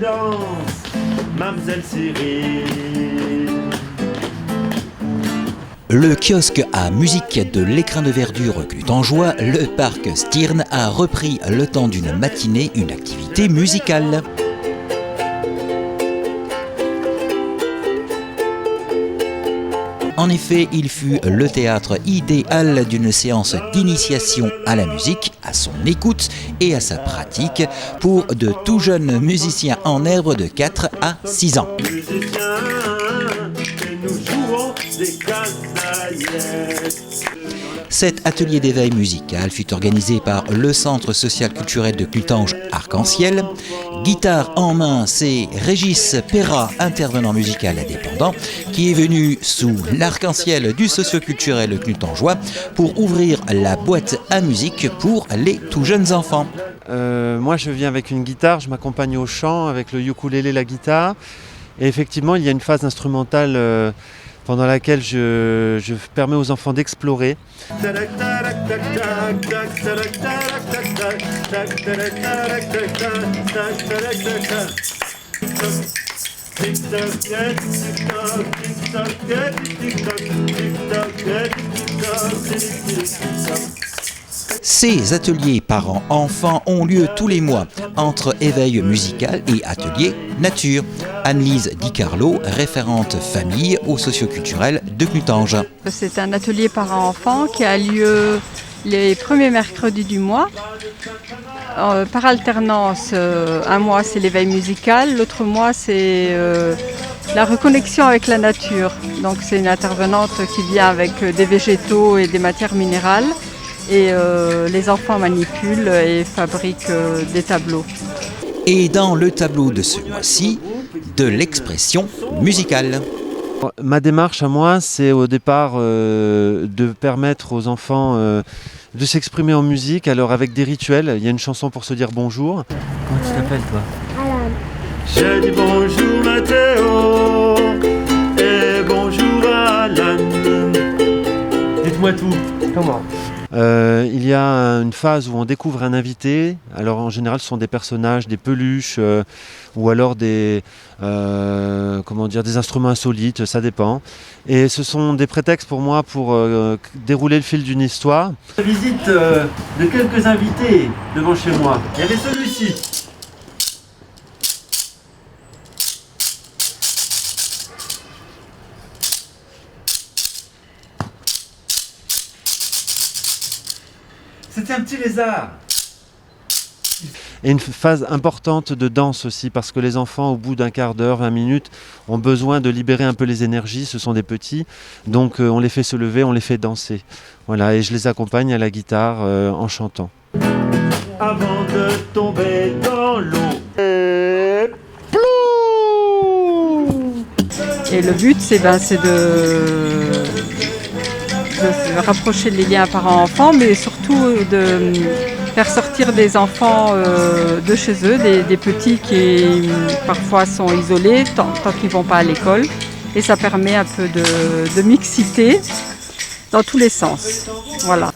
danse, Mamselle Cyril. Le kiosque à musique de l'Écrin de Verdure Clutangeois, le parc Stirn a repris le temps d'une matinée une activité musicale. En effet, il fut le théâtre idéal d'une séance d'initiation à la musique, à son écoute et à sa pratique pour de tout jeunes musiciens en herbe de 4 à 6 ans. Cet atelier d'éveil musical fut organisé par le Centre social-culturel de Clutange Arc-en-Ciel. Guitare en main, c'est Régis Perra, intervenant musical indépendant, qui est venu sous l'arc-en-ciel du socio-culturel clutangeois pour ouvrir la boîte à musique pour les tout jeunes enfants. Moi je viens avec une guitare, je m'accompagne au chant avec le ukulélé, la guitare. Et effectivement il y a une phase instrumentale pendant laquelle je permets aux enfants d'explorer. Ces ateliers parents-enfants ont lieu tous les mois entre éveil musical et atelier nature. Anne-Lise Di Carlo, référente famille au socioculturel de Clutange. C'est un atelier parents-enfants qui a lieu les premiers mercredis du mois. Par alternance, un mois c'est l'éveil musical, l'autre mois c'est la reconnexion avec la nature. Donc c'est une intervenante qui vient avec des végétaux et des matières minérales. Et les enfants manipulent et fabriquent des tableaux. Et dans le tableau de ce mois-ci, de l'expression musicale. Ma démarche à moi, c'est au départ de permettre aux enfants de s'exprimer en musique, alors avec des rituels. Il y a une chanson pour se dire bonjour. Comment tu t'appelles toi? Alan. Je dis bonjour Mathéo et bonjour Alan. Dites-moi tout. Comment? Il y a une phase où on découvre un invité. Alors en général ce sont des personnages, des peluches ou alors des instruments insolites, ça dépend. Et ce sont des prétextes pour moi pour dérouler le fil d'une histoire. Visite de quelques invités devant chez moi. Il y avait celui-ci. C'était un petit lézard. Et une phase importante de danse aussi, parce que les enfants, au bout d'un quart d'heure, 20 minutes, ont besoin de libérer un peu les énergies. Ce sont des petits, donc on les fait se lever, on les fait danser. Voilà, et je les accompagne à la guitare en chantant. Avant de tomber dans l'eau. Et le but c'est de rapprocher les liens parents-enfants, mais surtout de faire sortir des enfants de chez eux, des petits qui parfois sont isolés tant qu'ils ne vont pas à l'école. Et ça permet un peu de mixité dans tous les sens. Voilà.